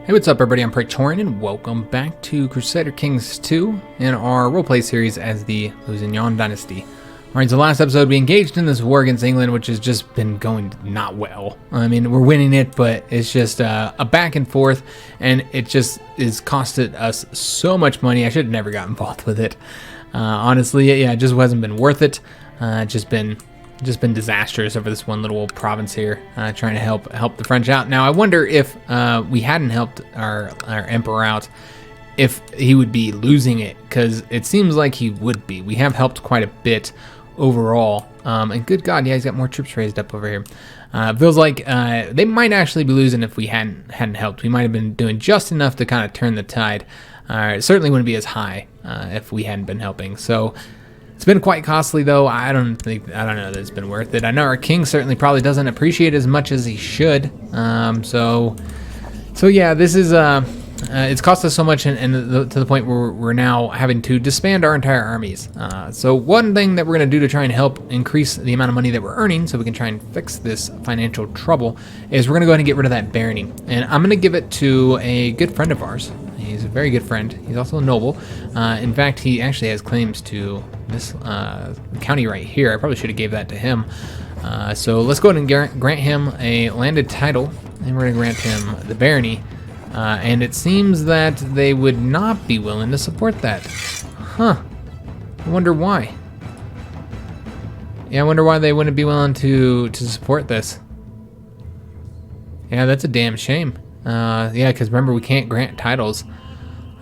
Hey, what's up everybody, I'm Praetorian and welcome back to Crusader Kings II in our roleplay series as the Lusignan Dynasty. Alright, so last episode we engaged in this war against England, which has just been going not well. I mean, we're winning it, but it's just a back and forth, and it just is costed us so much money. I should have never got involved with it. Honestly, yeah, it just hasn't been worth it. Just been disastrous over this one little province here, trying to help the French out. Now I wonder if we hadn't helped our emperor out, if he would be losing it, because it seems like he would be. We have helped quite a bit overall, and good God, yeah, he's got more troops raised up over here. Feels like they might actually be losing if we hadn't helped. We might have been doing just enough to kind of turn the tide. It certainly wouldn't be as high if we hadn't been helping. So it's been quite costly, though. I don't know that it's been worth it. I know our king certainly probably doesn't appreciate it as much as he should. So yeah, this is it's cost us so much, and to the point where we're now having to disband our entire armies. So one thing that we're going to do to try and help increase the amount of money that we're earning, so we can try and fix this financial trouble, is we're going to go ahead and get rid of that barony, and I'm going to give it to a good friend of ours. He's a very good friend. He's also a noble. In fact, he actually has claims to this county right here. I probably should have gave that to him. So let's go ahead and grant him a landed title, and we're going to grant him the barony. And it seems that they would not be willing to support that. Huh. I wonder why. Yeah, I wonder why they wouldn't be willing to support this. Yeah, that's a damn shame. Yeah, because remember, we can't grant titles.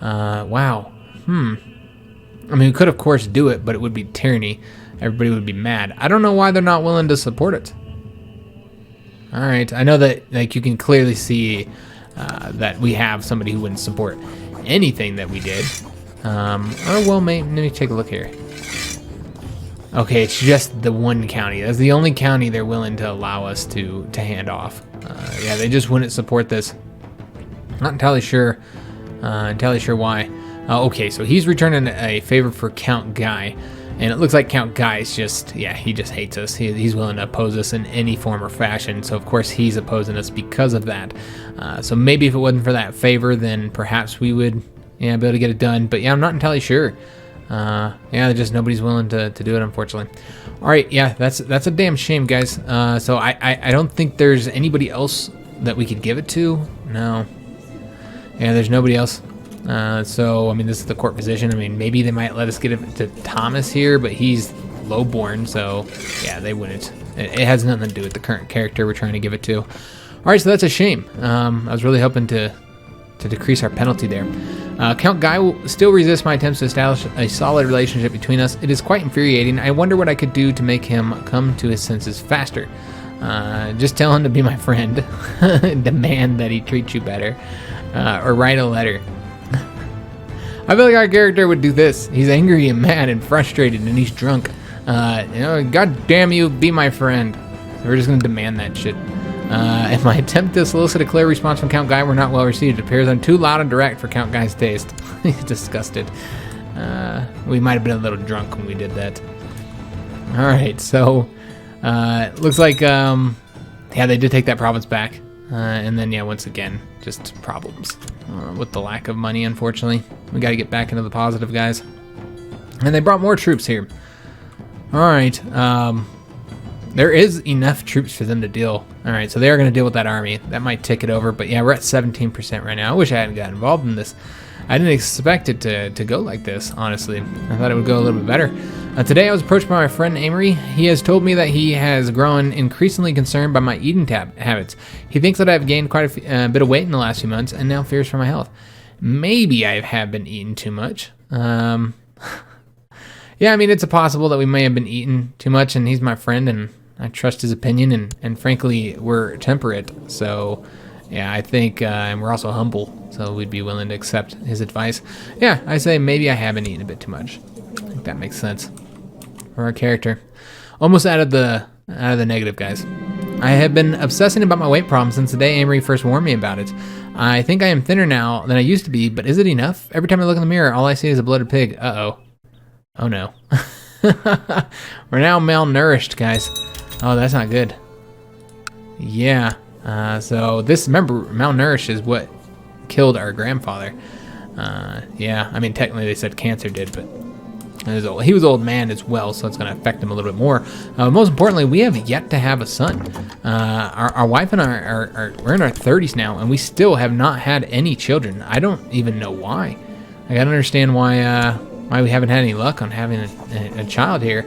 Wow. I mean, we could, of course, do it, but it would be tyranny. Everybody would be mad. I don't know why they're not willing to support it. All right, I know that, like, you can clearly see that we have somebody who wouldn't support anything that we did. Oh, well, let me take a look here. Okay, it's just the one county. That's the only county they're willing to allow us to hand off. Yeah, they just wouldn't support this. Not entirely sure why. Okay, so he's returning a favor for Count Guy, and it looks like Count Guy is just, yeah, he just hates us. He's willing to oppose us in any form or fashion, so of course he's opposing us because of that. So maybe if it wasn't for that favor, then perhaps we would, yeah, be able to get it done, but yeah, I'm not entirely sure. Yeah, just nobody's willing to do it, unfortunately. All right, yeah, that's a damn shame, guys. So I don't think there's anybody else that we could give it to. No. Yeah, there's nobody else. So, I mean, this is the court position. I mean, maybe they might let us get it to Thomas here, but he's lowborn, so yeah, they wouldn't. It has nothing to do with the current character we're trying to give it to. All right, so that's a shame. I was really hoping to decrease our penalty there. Count Guy will still resist my attempts to establish a solid relationship between us. It is quite infuriating. I wonder what I could do to make him come to his senses faster. Just tell him to be my friend. Demand that he treat you better. Or write a letter. I feel like our character would do this. He's angry and mad and frustrated, and he's drunk. God damn you, be my friend. So we're just gonna demand that shit. In my attempt to solicit a clear response from Count Guy were not well received. It appears I'm too loud and direct for Count Guy's taste. He's disgusted. We might have been a little drunk when we did that. All right, so looks like yeah, they did take that province back. And then, yeah, once again, just problems with the lack of money, unfortunately. We got to get back into the positive, guys. And they brought more troops here. All right. There is enough troops for them to deal. All right, so they are going to deal with that army. That might tick it over, but yeah, we're at 17% right now. I wish I hadn't gotten involved in this. I didn't expect it to go like this, honestly. I thought it would go a little bit better. Today I was approached by my friend Amory. He has told me that he has grown increasingly concerned by my eating habits. He thinks that I've gained quite a bit of weight in the last few months and now fears for my health. Maybe I have been eating too much. Yeah, I mean, it's possible that we may have been eating too much, and he's my friend, and I trust his opinion, and frankly, we're temperate, so yeah, I think, and we're also humble, so we'd be willing to accept his advice. Yeah, I say maybe I have been eating a bit too much. I think that makes sense for our character. Almost out of the negative, guys. I have been obsessing about my weight problem since the day Amory first warned me about it. I think I am thinner now than I used to be, but is it enough? Every time I look in the mirror, all I see is a bloated pig. Uh-oh. Oh, no. We're now malnourished, guys. Oh, that's not good. Yeah. So this, remember, malnourished is what killed our grandfather. Yeah, I mean, technically they said cancer did, but he was an old man as well, so it's going to affect him a little bit more. Most importantly, we have yet to have a son. Our wife and we're in our 30s now, and we still have not had any children. I don't even know why. I don't understand why we haven't had any luck on having a child here.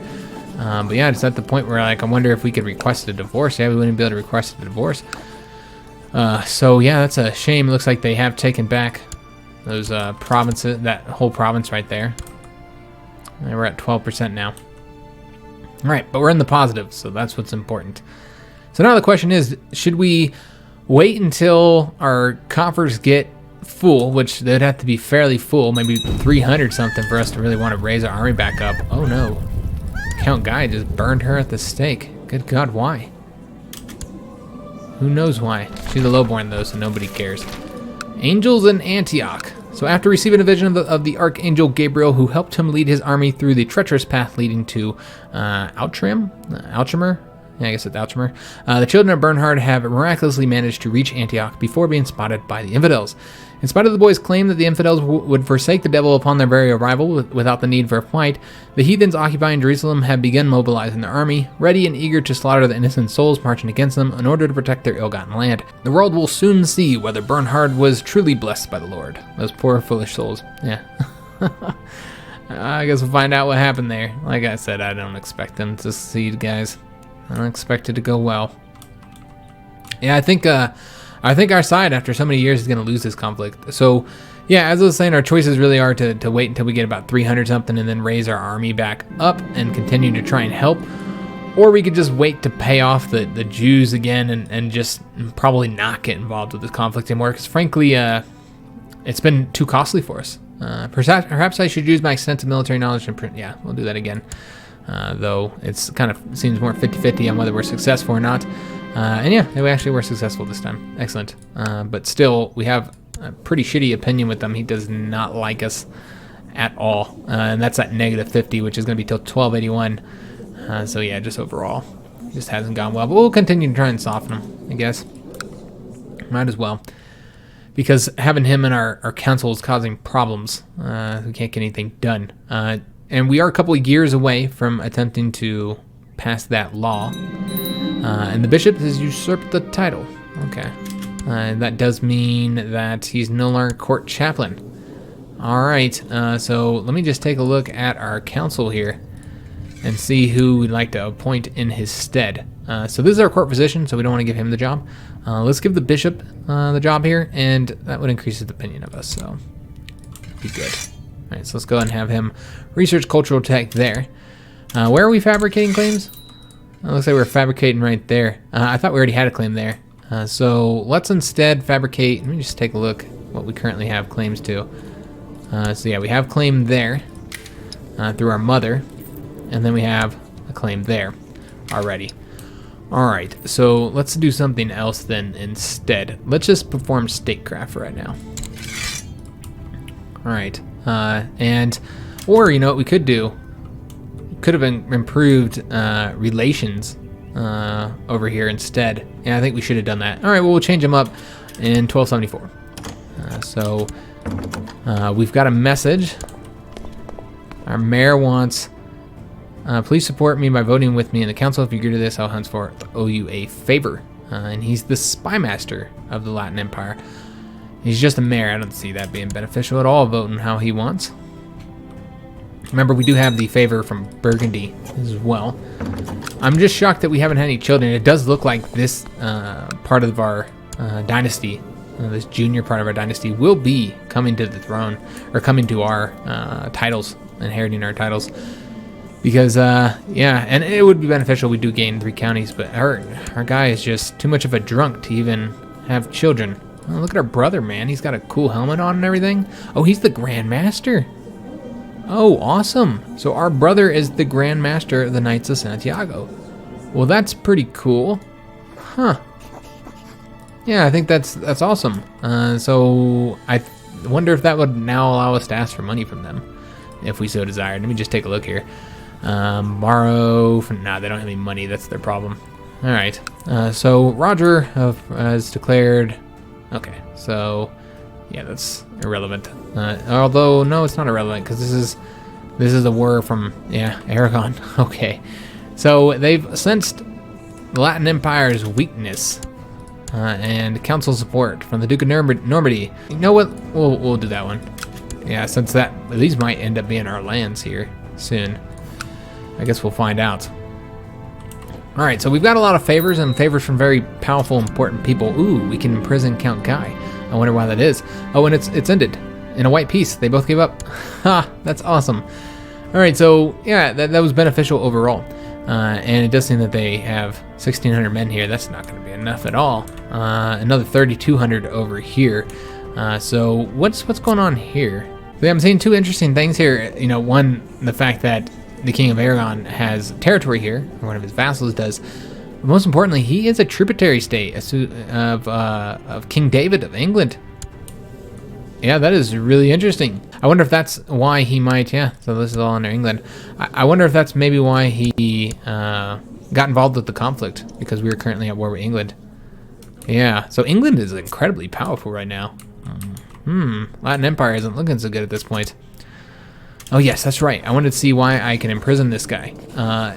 But yeah, it's at the point where like I wonder if we could request a divorce. Yeah, we wouldn't be able to request a divorce. So yeah, that's a shame. It looks like they have taken back those provinces, that whole province right there. And we're at 12% now. All right, but we're in the positive, so that's what's important. So now the question is, should we wait until our coffers get full, which they'd have to be fairly full, maybe 300 something for us to really want to raise our army back up? Oh no, Count Guy just burned her at the stake. Good God, why? Who knows why? She's a lowborn though, so nobody cares. Angels in Antioch. So after receiving a vision of the Archangel Gabriel, who helped him lead his army through the treacherous path leading to Alchemer? Yeah, I guess it's Alchemer. The children of Bernhard have miraculously managed to reach Antioch before being spotted by the infidels. In spite of the boys' claim that the infidels would forsake the devil upon their very arrival without the need for a fight, the heathens occupying Jerusalem have begun mobilizing their army, ready and eager to slaughter the innocent souls marching against them in order to protect their ill-gotten land. The world will soon see whether Bernhard was truly blessed by the Lord. Those poor foolish souls. Yeah. I guess we'll find out what happened there. Like I said, I don't expect them to succeed, guys. I don't expect it to go well. Yeah, I think our side, after so many years, is going to lose this conflict. So, yeah, as I was saying, our choices really are to wait until we get about 300 something and then raise our army back up and continue to try and help. Or we could just wait to pay off the Jews again and just probably not get involved with this conflict anymore. Because frankly, it's been too costly for us. Perhaps I should use my extensive military knowledge and print. Yeah, we'll do that again. Though it's kind of seems more 50-50 on whether we're successful or not. And yeah, we actually were successful this time. Excellent. But still, we have a pretty shitty opinion with him. He does not like us at all. And that's at -50, which is going to be till 1281. So yeah, just overall, just hasn't gone well. But we'll continue to try and soften him, I guess. Might as well. Because having him in our council is causing problems. We can't get anything done. And we are a couple of years away from attempting to pass that law. And the bishop has usurped the title. Okay. That does mean that he's no longer court chaplain. All right. So let me just take a look at our council here and see who we'd like to appoint in his stead. So this is our court physician, so we don't want to give him the job. Let's give the bishop the job here, and that would increase his opinion of us, so be good. All right, so let's go ahead and have him research cultural tech there. Where are we fabricating claims? It looks like we're fabricating right there. I thought we already had a claim there. So let's instead fabricate. Let me just take a look what we currently have claims to. So yeah, we have claim there through our mother, and then we have a claim there already. All right, so let's do something else then instead. Let's just perform statecraft right now. All right, or you know what we could do? Could have improved relations over here instead. Yeah, I think we should have done that. All right, well, we'll change them up in 1274. So we've got a message. Our mayor wants, please support me by voting with me in the council. If you agree to this, I'll henceforth owe you a favor. And he's the spy master of the Latin Empire. He's just a mayor. I don't see that being beneficial at all, voting how he wants. Remember, we do have the favor from Burgundy as well. I'm just shocked that we haven't had any children. It does look like this part of our dynasty, this junior part of our dynasty, will be coming to the throne, or coming to our titles, inheriting our titles. Because, yeah, and it would be beneficial. We do gain 3 counties, but our guy is just too much of a drunk to even have children. Oh, look at our brother, man. He's got a cool helmet on and everything. Oh, he's the Grand Master. Oh, awesome. So our brother is the Grand Master of the Knights of Santiago. Well, that's pretty cool. Huh. Yeah, I think that's awesome. So I wonder if that would now allow us to ask for money from them, if we so desired. Let me just take a look here. Borrow from, nah, they don't have any money. That's their problem. All right. So Roger has declared. Okay. So Yeah, that's irrelevant. Although, no, it's not irrelevant, because this is a war from, yeah, Aragon. Okay. So they've sensed the Latin Empire's weakness and council support from the Duke of Normandy. You know what? We'll do that one. Yeah, since these might end up being our lands here soon. I guess we'll find out. All right, so we've got a lot of favors and favors from very powerful, important people. Ooh, we can imprison Count Guy. I wonder why that is. Oh, and it's ended in a white peace. They both gave up. Ha, that's awesome. All right, so yeah, that was beneficial overall. And it does seem that they have 1,600 men here. That's not going to be enough at all. Another 3,200 over here. So what's going on here? So I'm seeing two interesting things here. You know, one, the fact that the King of Aragon has territory here, or one of his vassals does. But most importantly, he is a tributary state of King David of England. Yeah, that is really interesting. I wonder if that's why he might, yeah, so this is all under England. I wonder if that's maybe why he got involved with the conflict, because we are currently at war with England. Yeah, so England is incredibly powerful right now. Latin Empire isn't looking so good at this point. Oh yes, that's right. I wanted to see why I can imprison this guy.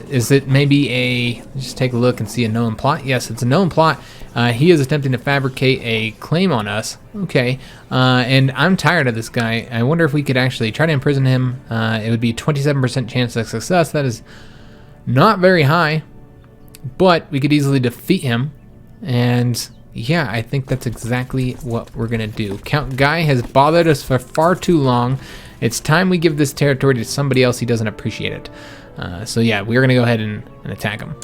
Is it maybe let's just take a look and see a known plot? Yes, it's a known plot. He is attempting to fabricate a claim on us. Okay, and I'm tired of this guy. I wonder if we could actually try to imprison him. It would be 27% chance of success. That is not very high, but we could easily defeat him. And yeah, I think that's exactly what we're gonna do. Count Guy has bothered us for far too long. It's time we give this territory to somebody else. He doesn't appreciate it. So yeah, we're gonna go ahead and attack him.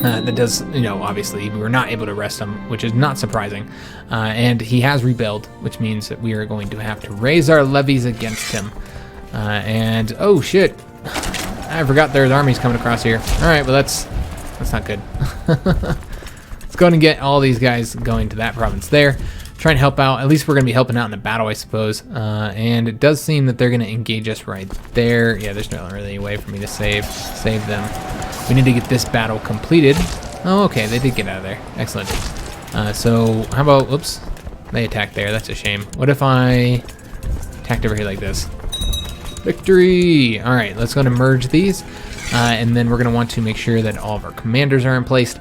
That does, you know, obviously we were not able to arrest him, which is not surprising. And he has rebelled, which means that we are going to have to raise our levies against him. And oh shit, I forgot there's armies coming across here. All right, well that's not good. Let's go ahead and get all these guys going to that province there. Try and help out. At least we're going to be helping out in the battle, I suppose. And it does seem that they're going to engage us right there. Yeah, there's not really any way for me to save them. We need to get this battle completed. Oh, okay, they did get out of there. Excellent. So how about, whoops, they attacked there. That's a shame. What if I attacked over here like this? Victory! All right, let's go and merge these. And then we're going to want to make sure that all of our commanders are in place.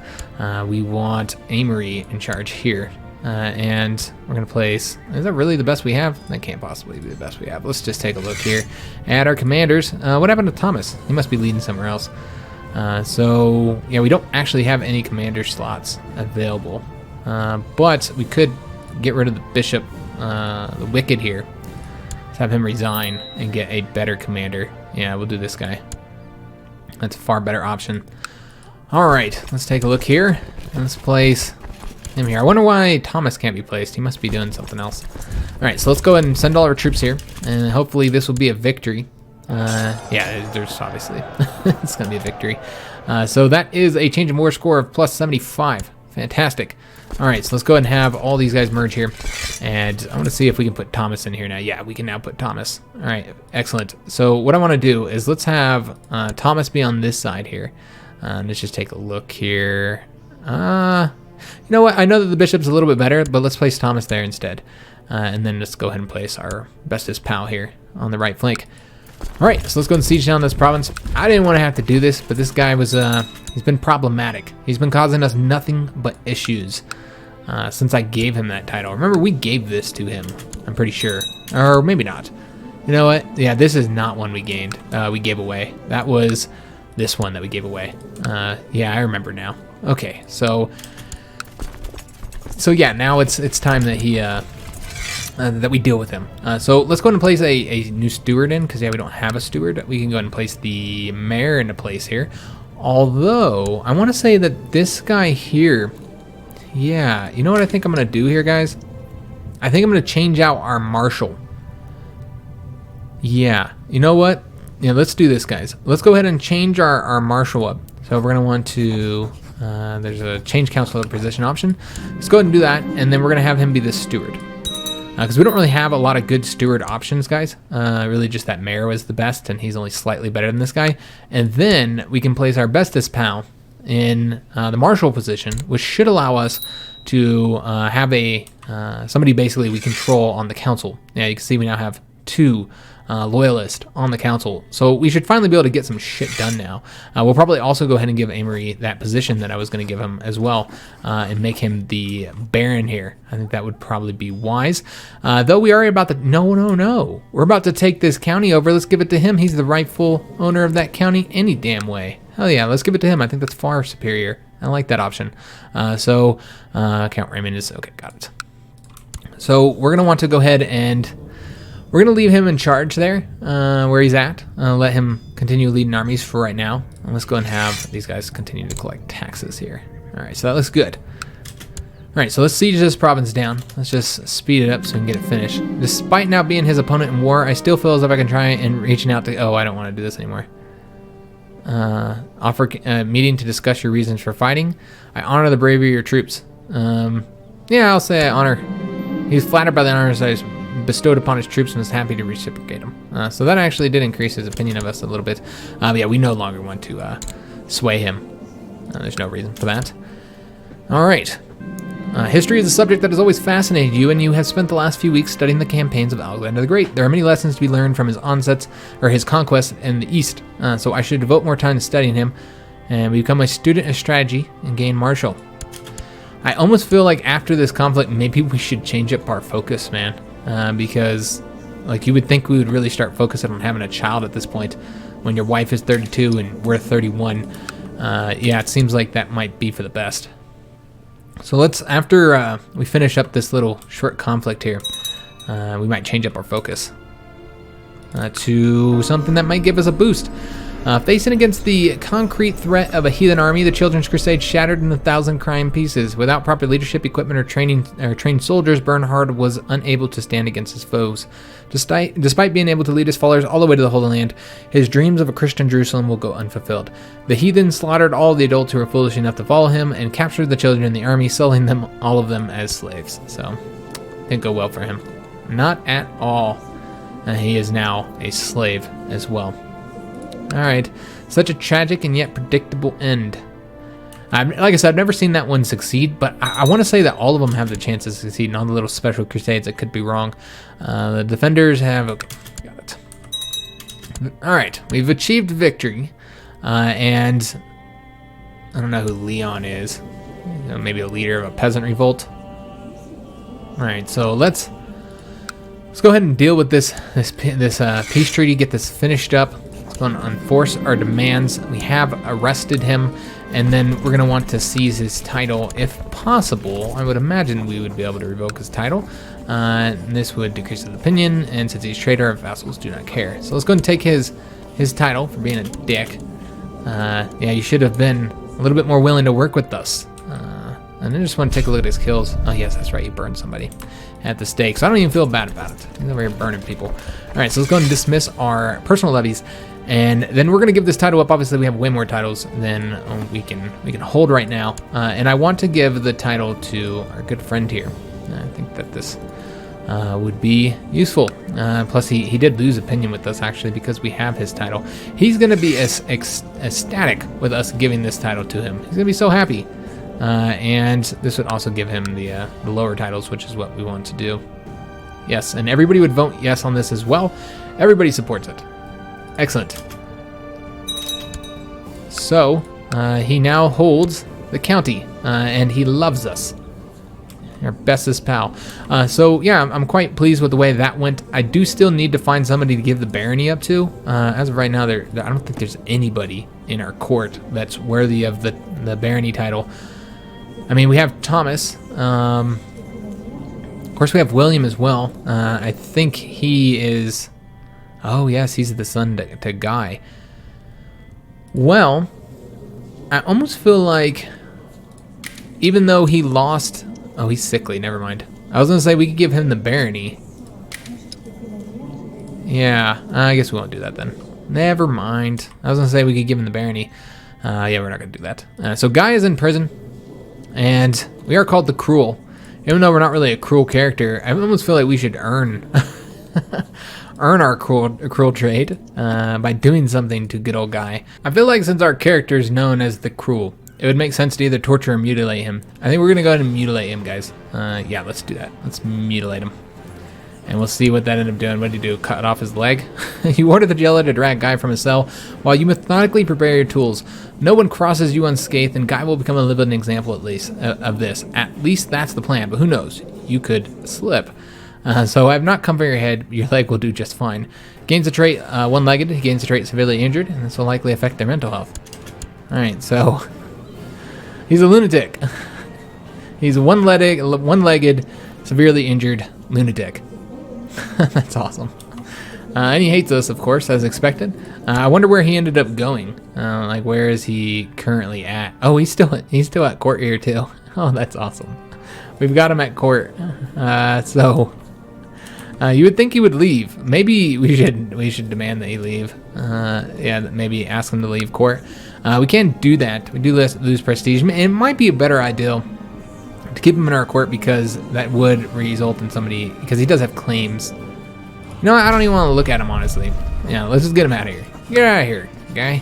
We want Amory in charge here. And we're going to place, is that really the best we have? That can't possibly be the best we have. Let's just take a look here at our commanders. What happened to Thomas? He must be leading somewhere else. So, yeah, we don't actually have any commander slots available. But we could get rid of the bishop, the wicked here. Let's have him resign and get a better commander. Yeah, we'll do this guy. That's a far better option. All right, let's take a look here. Let's place him here. I wonder why Thomas can't be placed. He must be doing something else. All right, so let's go ahead and send all our troops here, and hopefully this will be a victory. Yeah, there's obviously it's gonna be a victory. So that is a change in war score of plus 75. Fantastic. All right, so let's go ahead and have all these guys merge here, and I want to see if we can put Thomas in here now. Yeah, we can now put Thomas. All right, excellent. So what I want to do is let's have Thomas be on this side here. Let's just take a look here. You know what? I know that the bishop's a little bit better, but let's place Thomas there instead. And then let's go ahead and place our bestest pal here on the right flank. All right, so let's go and siege down this province. I didn't want to have to do this, but this guy was, he's been problematic. He's been causing us nothing but issues since I gave him that title. Remember, we gave this to him, I'm pretty sure. Or maybe not. You know what? Yeah, this is not one we gained. We gave away. That was this one that we gave away. Yeah, I remember now. Okay, so yeah, now it's time that he that we deal with him. So let's go ahead and place a new steward in, because yeah, we don't have a steward. We can go ahead and place the mayor into place here. Although I want to say that this guy here, yeah, you know what I think I'm gonna do here, guys? I think I'm gonna change out our marshal. Yeah, you know what? Yeah, let's do this, guys. Let's go ahead and change our marshal up. So we're gonna want to. There's a change council position option. Let's go ahead and do that, and then we're gonna have him be the steward. Because we don't really have a lot of good steward options, guys. Really just that mayor was the best, and he's only slightly better than this guy. And then we can place our bestest pal in the marshal position, which should allow us to have a somebody basically we control on the council. Yeah, you can see we now have 2 loyalists on the council. So we should finally be able to get some shit done now. We'll probably also go ahead and give Amory that position that I was going to give him as well, and make him the Baron here. I think that would probably be wise. Though we are about to... No. We're about to take this county over. Let's give it to him. He's the rightful owner of that county any damn way. Hell yeah, let's give it to him. I think that's far superior. I like that option. Count Raymond is... Okay, got it. So we're going to want to go ahead and... We're going to leave him in charge there, where he's at. Let him continue leading armies for right now. And let's go and have these guys continue to collect taxes here. All right, so that looks good. All right, so let's siege this province down. Let's just speed it up so we can get it finished. Despite now being his opponent in war, I still feel as if I can try and reaching out to... Oh, I don't want to do this anymore. Offer a meeting to discuss your reasons for fighting. I honor the bravery of your troops. Yeah, I'll say I honor. He's flattered by the honors I bestowed upon his troops and was happy to reciprocate them. So that actually did increase his opinion of us a little bit. But yeah, we no longer want to sway him. There's no reason for that. All right. History is a subject that has always fascinated you, and you have spent the last few weeks studying the campaigns of Alexander the Great. There are many lessons to be learned from his onsets, or his conquests in the East, so I should devote more time to studying him, and become a student of strategy and gain martial. I almost feel like after this conflict, maybe we should change up our focus, man, because like you would think we would really start focusing on having a child at this point, when your wife is 32 and we're 31. Yeah, it seems like that might be for the best. So let's, after we finish up this little short conflict here, we might change up our focus to something that might give us a boost. Facing against the concrete threat of a heathen army, the Children's Crusade shattered in 1,000 crying pieces. Without proper leadership, equipment, or trained soldiers, Bernhard was unable to stand against his foes. Despite being able to lead his followers all the way to the Holy Land, his dreams of a Christian Jerusalem will go unfulfilled. The heathen slaughtered all the adults who were foolish enough to follow him and captured the children in the army, selling them, all of them, as slaves. So, didn't go well for him. Not at all. He is now a slave as well. Alright, such a tragic and yet predictable end. Like I said, I've never seen that one succeed, but I want to say that all of them have the chance to succeed, and all the little special crusades, I could be wrong. The defenders have... Okay, got it. Alright, we've achieved victory, and I don't know who Leon is. Maybe a leader of a peasant revolt. Alright, so let's go ahead and deal with this peace treaty, get this finished up. Going to enforce our demands. We have arrested him, and then we're going to want to seize his title if possible. I would imagine we would be able to revoke his title. This would decrease his opinion, and since he's traitor, our vassals do not care. So let's go and take his title for being a dick. Yeah, you should have been a little bit more willing to work with us. And I just want to take a look at his kills. Oh yes, that's right, he burned somebody at the stake. So I don't even feel bad about it. He's over here burning people. All right, so let's go and dismiss our personal levies. And then we're going to give this title up. Obviously, we have way more titles than we can hold right now. And I want to give the title to our good friend here. I think that this would be useful. Plus, he did lose opinion with us, actually, because we have his title. He's going to be ecstatic with us giving this title to him. He's going to be so happy. And this would also give him the lower titles, which is what we want to do. Yes, and everybody would vote yes on this as well. Everybody supports it. Excellent. So, he now holds the county, and he loves us. Our bestest pal. So, yeah, I'm quite pleased with the way that went. I do still need to find somebody to give the barony up to. As of right now, I don't think there's anybody in our court that's worthy of the barony title. I mean, we have Thomas. Of course, we have William as well. I think he is... Oh, yes, he's the son to Guy. Well, I almost feel like, even though he lost... Oh, he's sickly, never mind. I was going to say we could give him the barony. Yeah, I guess we won't do that then. Never mind. I was going to say we could give him the barony. Yeah, we're not going to do that. So Guy is in prison, and we are called the Cruel. Even though we're not really a cruel character, I almost feel like we should earn... earn our cruel trade by doing something to good old Guy. I feel like since our character is known as the Cruel, it would make sense to either torture or mutilate him. I think we're going to go ahead and mutilate him, guys. Yeah, let's do that. Let's mutilate him. And we'll see what that ended up doing. What did he do? Cut off his leg? You order the jailer to drag Guy from his cell while you methodically prepare your tools. No one crosses you unscathed, and Guy will become a living example at least of this. At least that's the plan, but who knows? You could slip. So I have not come for your head. Your leg will do just fine. Gains a trait one-legged. He gains a trait severely injured, and this will likely affect their mental health. Alright, so he's a lunatic. He's a one-legged, severely injured lunatic. That's awesome. And he hates us, of course, as expected. I wonder where he ended up going. Like, where is he currently at? Oh, he's still at court here too. Oh, that's awesome. We've got him at court. So you would think he would leave. Maybe we should demand that he leave. Yeah, maybe ask him to leave court. We can't do that. We do lose prestige. It might be a better idea to keep him in our court, because that would result in somebody, because he does have claims. You know what? I don't even want to look at him, honestly. Yeah, let's just get him out of here. Get out of here, guy.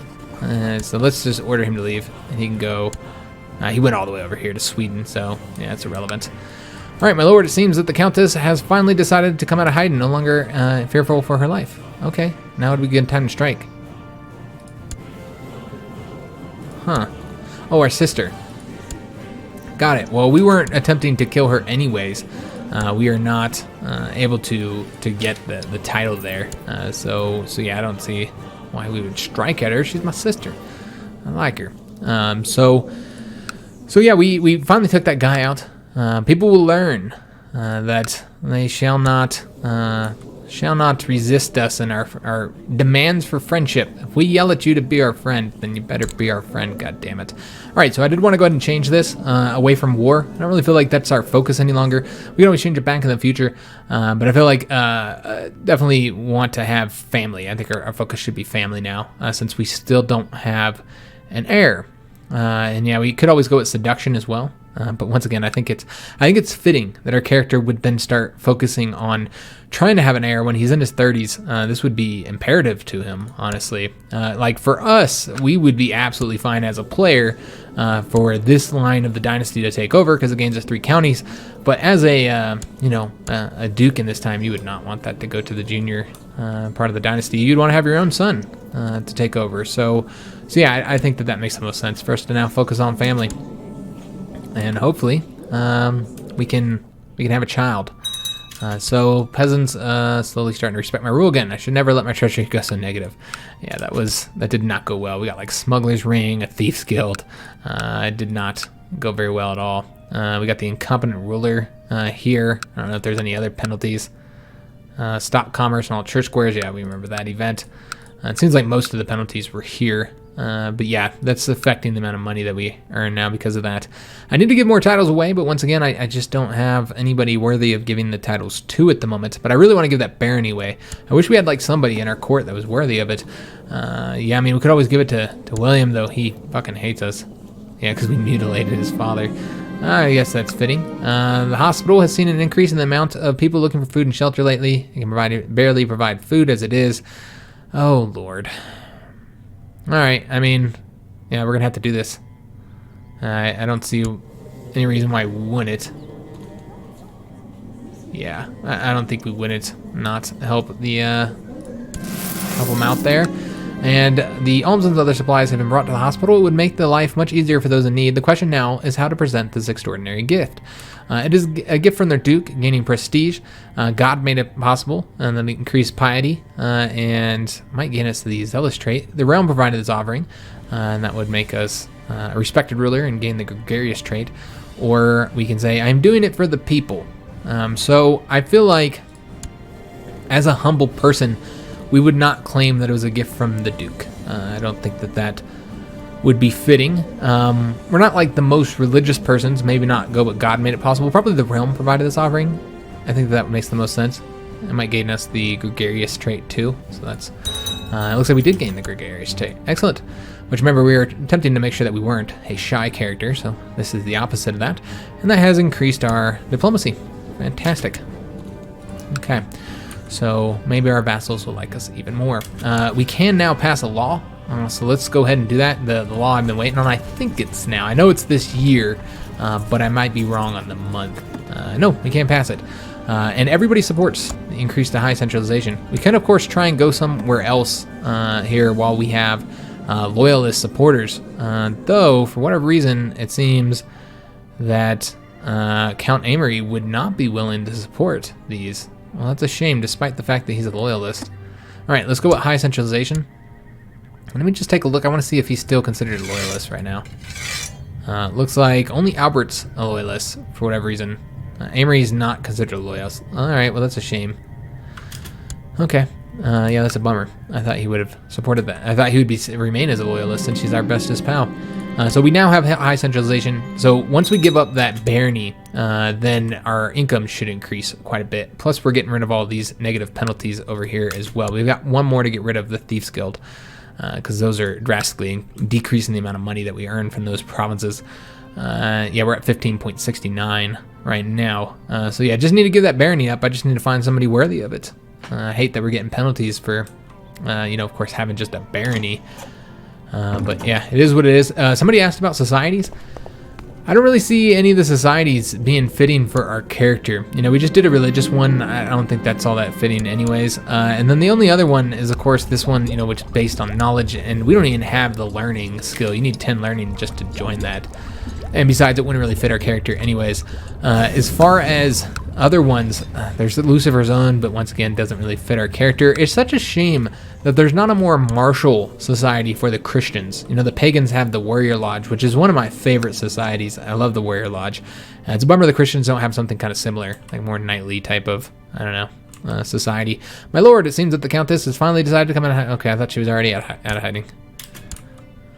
So let's just order him to leave, and he can go. He went all the way over here to Sweden, so yeah, it's irrelevant. All right, my lord, it seems that the Countess has finally decided to come out of hiding, no longer fearful for her life. Okay, now would be a good time to strike. Huh. Oh, our sister. Got it. Well, we weren't attempting to kill her anyways. We are not able to get the title there. So yeah, I don't see why we would strike at her. She's my sister. I like her. So yeah, we finally took that guy out. People will learn that they shall not resist us in our demands for friendship. If we yell at you to be our friend, then you better be our friend, God damn it. All right, so I did want to go ahead and change this away from war. I don't really feel like that's our focus any longer. We can always change it back in the future, but I feel like definitely want to have family. I think our focus should be family now, since we still don't have an heir. And yeah, we could always go with seduction as well. But once again, I think it's fitting that our character would then start focusing on trying to have an heir when he's in his 30s. This would be imperative to him, honestly. Like for us, we would be absolutely fine as a player for this line of the dynasty to take over, because it gains us 3 counties. But as a duke in this time, you would not want that to go to the junior part of the dynasty. You'd want to have your own son to take over. So yeah, I think that makes the most sense for us to now focus on family. And hopefully, we can have a child. So peasants slowly starting to respect my rule again. I should never let my treachery go so negative. Yeah, that did not go well. We got like Smuggler's Ring, a Thief's Guild. It did not go very well at all. We got the Incompetent Ruler here. I don't know if there's any other penalties. Stop commerce on all church squares. Yeah, we remember that event. It seems like most of the penalties were here. But yeah, that's affecting the amount of money that we earn now because of that. I need to give more titles away, but once again, I just don't have anybody worthy of giving the titles to at the moment. But I really want to give that barony away. I wish we had like somebody in our court that was worthy of it. Yeah, I mean, we could always give it to William, though he fucking hates us. Yeah, because we mutilated his father. I guess that's fitting. The hospital has seen an increase in the amount of people looking for food and shelter lately. It can barely provide food as it is. Oh, Lord. All right, I mean, yeah, we're going to have to do this. I don't see any reason why we wouldn't. Yeah, I don't think we wouldn't not help help them out there. And the alms and other supplies have been brought to the hospital. It would make the life much easier for those in need. The question now is how to present this extraordinary gift. It is a gift from their duke, gaining prestige. God made it possible, and then increased piety, and might gain us the zealous trait. The realm provided this offering, and that would make us a respected ruler and gain the gregarious trait. Or we can say, I'm doing it for the people. So I feel like, as a humble person, we would not claim that it was a gift from the Duke. I don't think that would be fitting. We're not like the most religious persons, maybe not go, but God made it possible. Probably the realm provided this offering. I think that makes the most sense. It might gain us the gregarious trait too. So that's, it looks like we did gain the gregarious trait. Excellent. Which, remember, we were attempting to make sure that we weren't a shy character, so this is the opposite of that. And that has increased our diplomacy. Fantastic. Okay. So maybe our vassals will like us even more. We can now pass a law So let's go ahead and do that. The law I've been waiting on, I think it's now. I know it's this year, but I might be wrong on the month. No, we can't pass it. And everybody supports the increase to high centralization. We can, of course, try and go somewhere else here while we have loyalist supporters. Though, for whatever reason, it seems that Count Amory would not be willing to support these. Well, that's a shame, despite the fact that he's a loyalist. All right, let's go with high centralization. Let me just take a look. I want to see if he's still considered a loyalist right now. Looks like only Albert's a loyalist for whatever reason. Amory's not considered a loyalist. All right, well, that's a shame. Okay. Yeah, that's a bummer. I thought he would have supported that. I thought he would remain as a loyalist since she's our bestest pal. So we now have high centralization. So once we give up that barony, then our income should increase quite a bit. Plus, we're getting rid of all these negative penalties over here as well. We've got one more to get rid of, the Thieves Guild, because those are drastically decreasing the amount of money that we earn from those provinces. Yeah, we're at 15.69 right now. So yeah, just need to give that barony up. I just need to find somebody worthy of it. I hate that we're getting penalties for, you know, of course, having just a barony. But yeah, it is what it is. Somebody asked about societies. I don't really see any of the societies being fitting for our character. You know, we just did a religious one. I don't think that's all that fitting anyways. And then the only other one is, of course, this one, you know, which is based on knowledge. And we don't even have the learning skill. You need 10 learning just to join that. And besides, it wouldn't really fit our character anyways. As far as other ones, there's Lucifer's Own, but once again, doesn't really fit our character. It's such a shame that there's not a more martial society for the Christians. You know, the pagans have the Warrior Lodge, which is one of my favorite societies. I love the Warrior Lodge. It's a bummer the Christians don't have something kind of similar, like more knightly type of, I don't know, society. My lord, it seems that the Countess has finally decided to come out of hiding. Okay, I thought she was already out of hiding.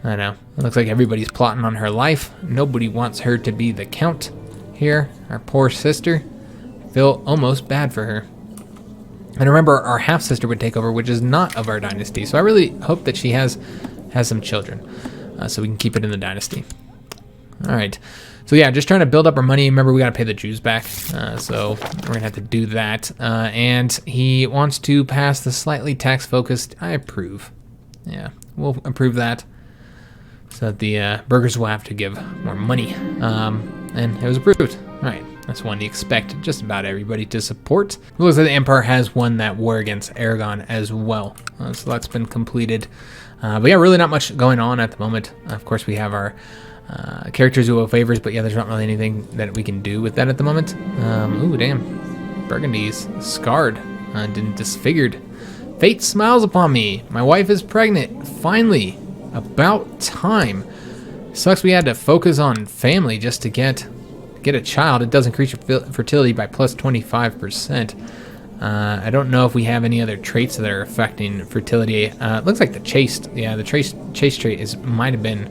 I know. It looks like everybody's plotting on her life. Nobody wants her to be the Count here. Our poor sister. Feel almost bad for her. And remember, our half-sister would take over, which is not of our dynasty. So I really hope that she has some children, so we can keep it in the dynasty. All right. So yeah, just trying to build up our money. Remember, we got to pay the Jews back, so we're going to have to do that. And he wants to pass the slightly tax-focused. I approve. Yeah, we'll approve that. So that the burghers will have to give more money. And it was approved. All right, that's one you expect just about everybody to support. It looks like the Empire has won that war against Aragon as well. So that's been completed. But yeah, really not much going on at the moment. Of course, we have our characters who owe favors, but yeah, there's not really anything that we can do with that at the moment. Ooh, damn. Burgundy's scarred, and disfigured. Fate smiles upon me. My wife is pregnant. Finally. About time. Sucks we had to focus on family just to get a child. It does increase your fertility by plus 25%. I don't know if we have any other traits that are affecting fertility. It looks like the chaste. Yeah, the chaste trait might have been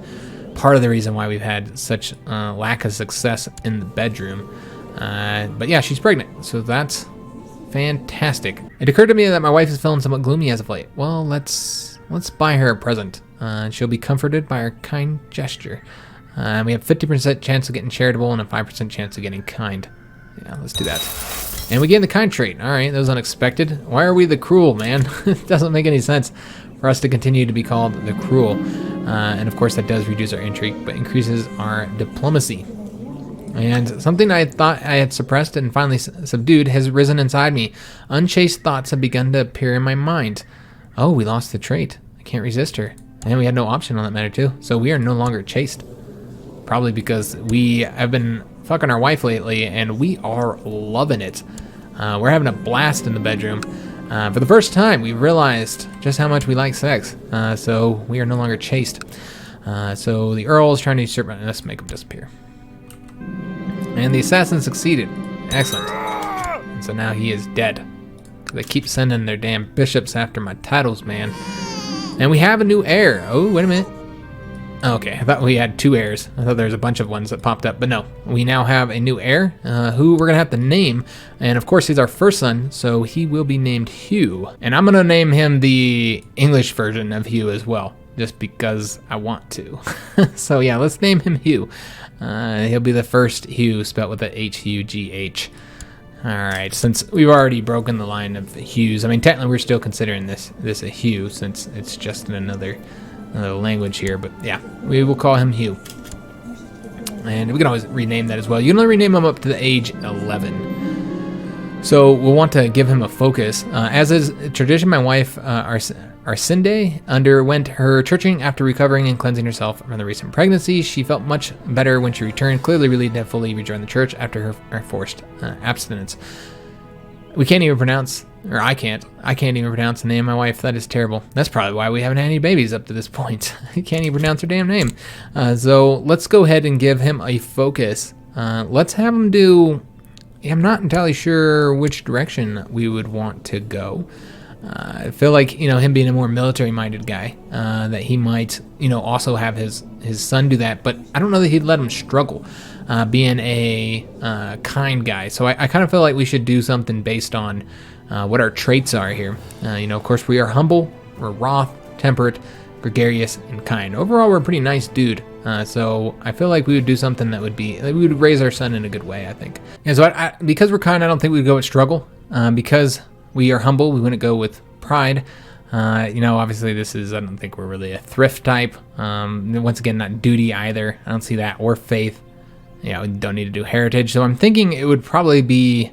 part of the reason why we've had such lack of success in the bedroom. But yeah, she's pregnant, so that's fantastic. It occurred to me that my wife is feeling somewhat gloomy as of late. Well, let's buy her a present. She'll be comforted by our kind gesture. We have 50% chance of getting charitable and a 5% chance of getting kind. Yeah, let's do that. And we gain the kind trait. All right, that was unexpected. Why are we the cruel, man? It doesn't make any sense for us to continue to be called the cruel. And of course, that does reduce our intrigue, but increases our diplomacy. And something I thought I had suppressed and finally subdued has risen inside me. Unchaste thoughts have begun to appear in my mind. Oh, we lost the trait. I can't resist her. And we had no option on that matter too. So we are no longer chaste. Probably because we have been fucking our wife lately and we are loving it. We're having a blast in the bedroom. For the first time, we realized just how much we like sex. So we are no longer chaste. So the Earl is trying to usurp. Let's make him disappear. And the assassin succeeded. Excellent. And so now he is dead. They keep sending their damn bishops after my titles, man. And we have a new heir. Oh, wait a minute. Okay, I thought we had two heirs. I thought there was a bunch of ones that popped up, but no. We now have a new heir who we're going to have to name. And of course, he's our first son, so he will be named Hugh. And I'm going to name him the English version of Hugh as well, just because I want to. So yeah, let's name him Hugh. He'll be the first Hugh spelled with a H-U-G-H. All right, since we've already broken the line of Hughes, I mean, technically we're still considering this a Hugh since it's just another language here, but yeah, we will call him Hugh. And we can always rename that as well. You can only rename him up to the age 11. So we'll want to give him a focus. As is tradition, my wife, Arsinde, underwent her churching after recovering and cleansing herself from the recent pregnancy. She felt much better when she returned, clearly relieved to fully rejoin the church after her forced abstinence. We can't even pronounce, or I can't even pronounce the name of my wife. That is terrible. That's probably why we haven't had any babies up to this point. He can't even pronounce her damn name. So let's go ahead and give him a focus. Let's have him do, I'm not entirely sure which direction we would want to go. I feel like, him being a more military-minded guy, that he might, also have his son do that. But I don't know that he'd let him struggle, being a kind guy. So I kind of feel like we should do something based on what our traits are here. Of course, we are humble, we're wroth, temperate, gregarious, and kind. Overall, we're a pretty nice dude. So I feel like we would do something that we would raise our son in a good way, I think. And so because we're kind, I don't think we'd go with struggle. Because we are humble, we wouldn't go with pride. Obviously I don't think we're really a thrift type. Once again, not duty either. I don't see that, or faith. We don't need to do heritage. So I'm thinking it would probably be,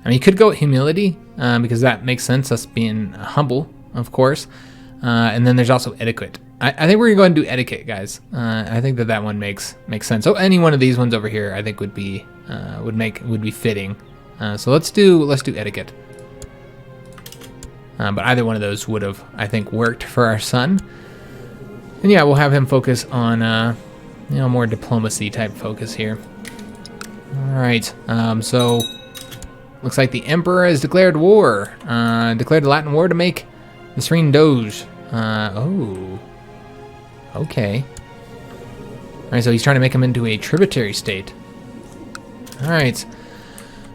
you could go with humility, because that makes sense, us being humble, of course. And then there's also etiquette. I think we're gonna go ahead and do etiquette, guys. I think that one makes sense. So any one of these ones over here, I think would be fitting. So let's do etiquette. But either one of those would have, I think, worked for our son. And yeah, we'll have him focus on, more diplomacy type focus here. All right. So looks like the Emperor has declared war. Declared the Latin war to make the Serene Doge. Okay. All right. So he's trying to make him into a tributary state. All right.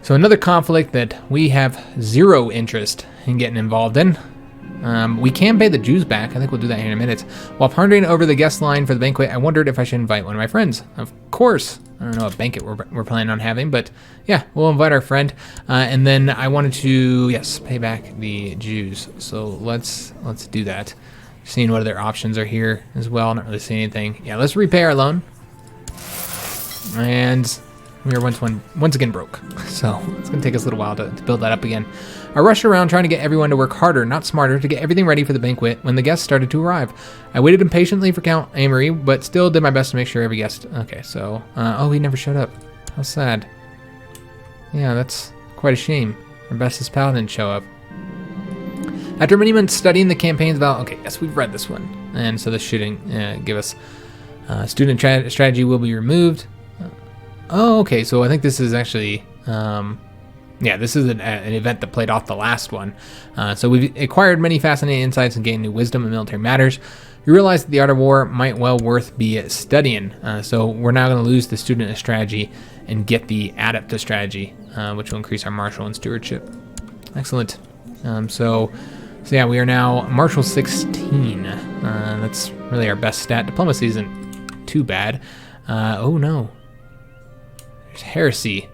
So another conflict that we have zero interest in getting involved in. We can pay the Jews back. I think we'll do that here in a minute. While pondering over the guest line for the banquet, I wondered if I should invite one of my friends. Of course. I don't know what banquet we're planning on having, but yeah, we'll invite our friend. And then I wanted to, pay back the Jews. So let's do that. Seeing what other options are here as well. Not really seeing anything. Yeah, let's repay our loan. And we are once again broke, so it's going to take us a little while to build that up again. I rushed around trying to get everyone to work harder, not smarter, to get everything ready for the banquet when the guests started to arrive. I waited impatiently for Count Amory, but still did my best to make sure every guest... Okay, so... he never showed up. How sad. Yeah, that's quite a shame. Our bestest paladin didn't show up. After many months studying the campaigns about... Okay, yes, we've read this one. And so this shouldn't give us... student strategy will be removed. Okay, so I think this is actually, this is an event that played off the last one. So we've acquired many fascinating insights and gained new wisdom in military matters. We realized that the art of war might well worth be studying. So we're now going to lose the student of strategy and get the adept of strategy, which will increase our martial and stewardship. Excellent. So yeah, we are now martial 16. That's really our best stat. Diplomacy isn't too bad. Oh no. Heresy.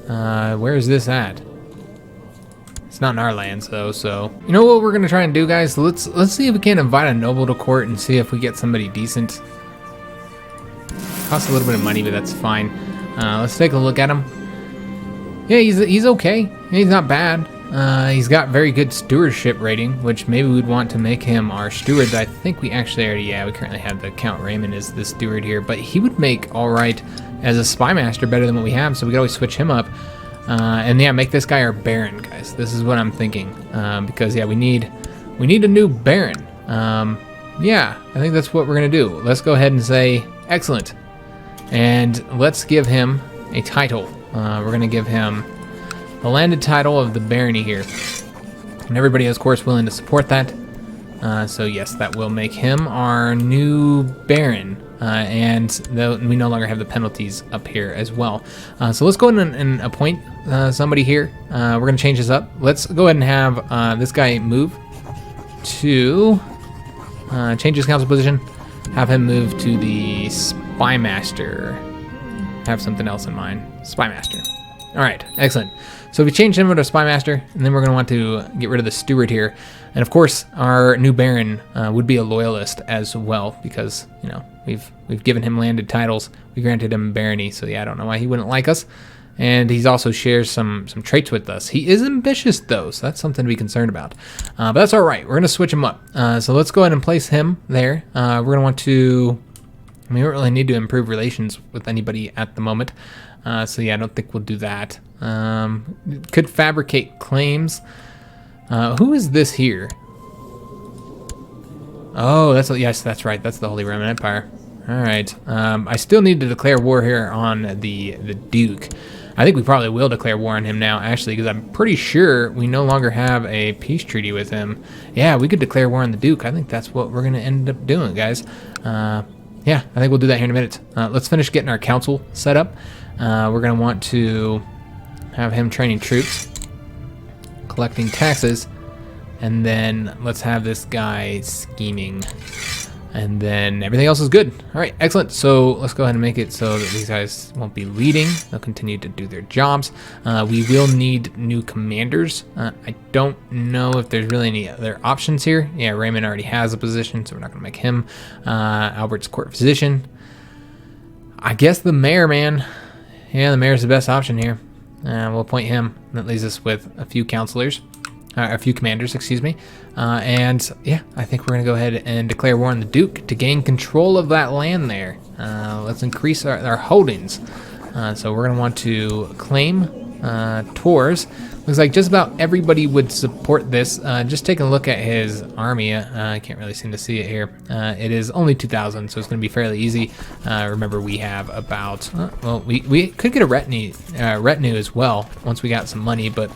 Where is this at? It's not in our lands though, so you know what we're gonna try and do, guys? Let's see if we can invite a noble to court and see if we get somebody decent. Costs a little bit of money, but that's fine. Let's take a look at him. Yeah, he's okay. He's not bad. He's got very good stewardship rating, which maybe we'd want to make him our steward. I think we actually already, we currently have the Count Raymond as the steward here, but he would make all right as a spy master, better than what we have, so we could always switch him up. And yeah, make this guy our Baron, guys. This is what I'm thinking, because yeah, we need a new Baron. Yeah, I think that's what we're gonna do. Let's go ahead and say excellent, and let's give him a title. We're gonna give him the landed title of the barony here, and everybody is of course willing to support that. So yes, that will make him our new Baron, and we no longer have the penalties up here as well. So let's go ahead and appoint somebody here. We're gonna change this up. Let's go ahead and have this guy move to change his council position. Have him move to the Spy Master. Have something else in mind. Spy Master. All right, excellent. So we changed him to a spy master, and then we're going to want to get rid of the steward here. And of course, our new baron would be a loyalist as well, because you know we've given him landed titles. We granted him barony, so yeah, I don't know why he wouldn't like us. And he's also shares some traits with us. He is ambitious though, so that's something to be concerned about. But that's all right. We're going to switch him up. So let's go ahead and place him there. We're going to want to. I mean, we don't really need to improve relations with anybody at the moment. So yeah, I don't think we'll do that. Could fabricate claims. Who is this here? Oh, yes, that's right. That's the Holy Roman Empire. All right. I still need to declare war here on the Duke. I think we probably will declare war on him now, actually, because I'm pretty sure we no longer have a peace treaty with him. Yeah, we could declare war on the Duke. I think that's what we're going to end up doing, guys. Yeah, I think we'll do that here in a minute. Let's finish getting our council set up. We're going to want to have him training troops, collecting taxes, and then let's have this guy scheming. And then everything else is good. All right, excellent. So let's go ahead and make it so that these guys won't be leading. They'll continue to do their jobs. We will need new commanders. I don't know if there's really any other options here. Yeah, Raymond already has a position, so we're not going to make him Albert's court physician. I guess the mayor, man. Yeah, the mayor's the best option here. We'll appoint him. That leaves us with a few counselors. A few commanders, excuse me. And yeah, I think we're going to go ahead and declare war on the Duke to gain control of that land there. Let's increase our holdings. So we're going to want to claim Tours. Looks like just about everybody would support this. Just taking a look at his army, I can't really seem to see it here. It is only 2,000, so it's going to be fairly easy. Remember, we have about, well, we could get a retinue as well once we got some money, but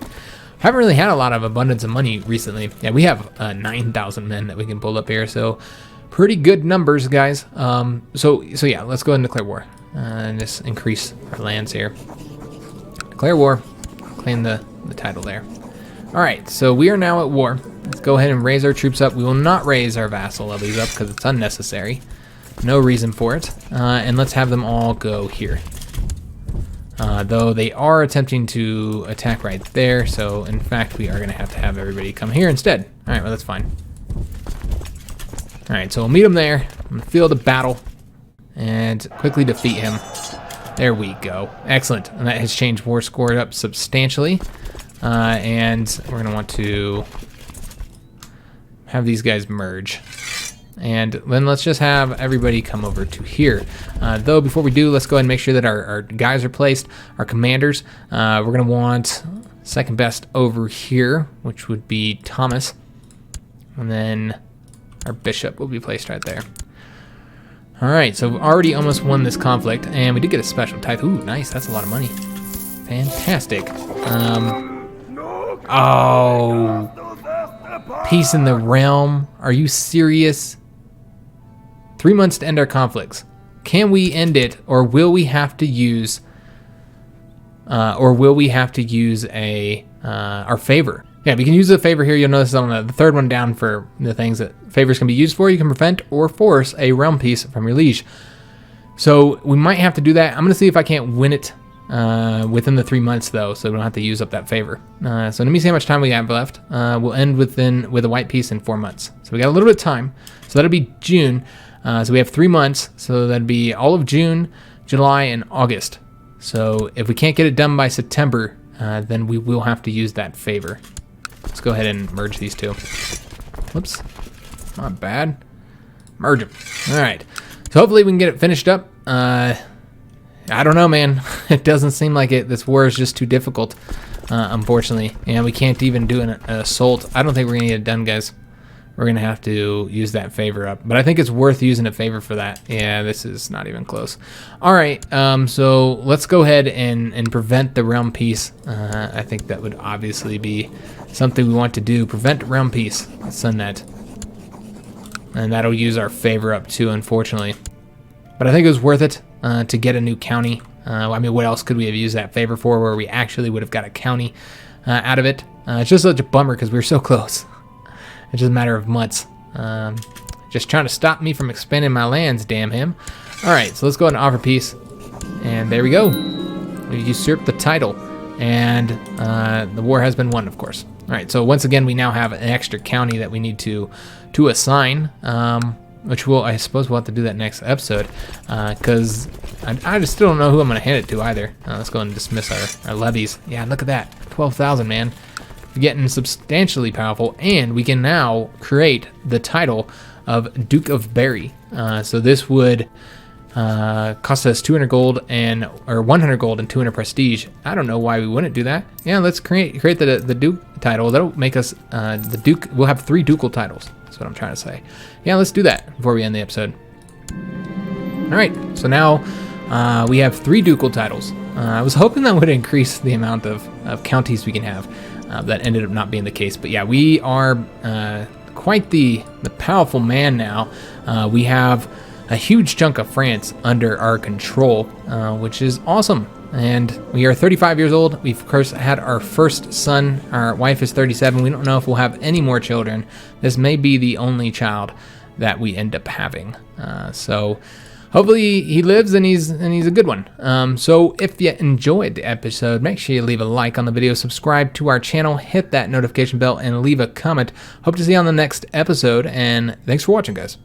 haven't really had a lot of abundance of money recently. Yeah, we have 9,000 men that we can pull up here, so pretty good numbers, guys. So yeah, let's go ahead and declare war and just increase our lands here. Declare war, claim the title there. All right, so we are now at war. Let's go ahead and raise our troops up. We will not raise our vassal levies up because it's unnecessary. No reason for it. And let's have them all go here. Though they are attempting to attack right there, so in fact we are going to have everybody come here instead. All right, well that's fine. All right, so we'll meet him there on the field of battle and quickly defeat him. There we go. Excellent. And that has changed war score up substantially. And we're going to want to have these guys merge. And then let's just have everybody come over to here. Though before we do, let's go ahead and make sure that our guys are placed, our commanders. We're going to want second best over here, which would be Thomas. And then our bishop will be placed right there. All right, so we've already almost won this conflict, and we did get a special type. Ooh, nice, that's a lot of money. Fantastic. Oh, peace in the realm. Are you serious? 3 months to end our conflicts. Can we end it, or will we have to use, our favor? Yeah, we can use the favor here. You'll notice on the third one down for the things that favors can be used for. You can prevent or force a realm peace from your liege. So we might have to do that. I'm going to see if I can't win it within the 3 months, though, so we don't have to use up that favor. So let me see how much time we have left. We'll end with a white peace in 4 months. So we got a little bit of time. So that'll be June. So we have 3 months. So that'd be all of June, July, and August. So if we can't get it done by September, then we will have to use that favor. Let's go ahead and merge these two. Whoops. Not bad. Merge them. All right. So hopefully we can get it finished up. I don't know, man. It doesn't seem like it. This war is just too difficult, unfortunately. And we can't even do an assault. I don't think we're going to get it done, guys. We're going to have to use that favor up. But I think it's worth using a favor for that. Yeah, this is not even close. All right, so let's go ahead and prevent the realm peace. I think that would obviously be something we want to do. Prevent realm peace. Let's send that. And that'll use our favor up too, unfortunately. But I think it was worth it to get a new county. I mean, what else could we have used that favor for where we actually would have got a county out of it? It's just such a bummer because we were so close. It's just a matter of months. Just trying to stop me from expanding my lands, damn him. All right, so let's go ahead and offer peace. And there we go. We usurped the title. and the war has been won, of course. All right, so once again, we now have an extra county that we need to assign, which I suppose we'll have to do that next episode, because I just still don't know who I'm going to hand it to either. Let's go and dismiss our levies. Yeah, look at that, 12,000, man. We're getting substantially powerful, and we can now create the title of Duke of Berry. So this would cost us 200 gold or 100 gold and 200 prestige. I don't know why we wouldn't do that. Yeah, let's create the Duke title. That'll make us the Duke. We'll have 3 ducal titles. That's what I'm trying to say. Yeah, let's do that before we end the episode. All right, so now we have 3 ducal titles. I was hoping that would increase the amount of counties we can have. That ended up not being the case. But yeah, we are quite the powerful man now. We have a huge chunk of France under our control, which is awesome. And we are 35 years old. We've, of course, had our first son. Our wife is 37. We don't know if we'll have any more children. This may be the only child that we end up having. So hopefully he lives and he's a good one. So if you enjoyed the episode, make sure you leave a like on the video, subscribe to our channel, hit that notification bell, and leave a comment. Hope to see you on the next episode, and thanks for watching, guys.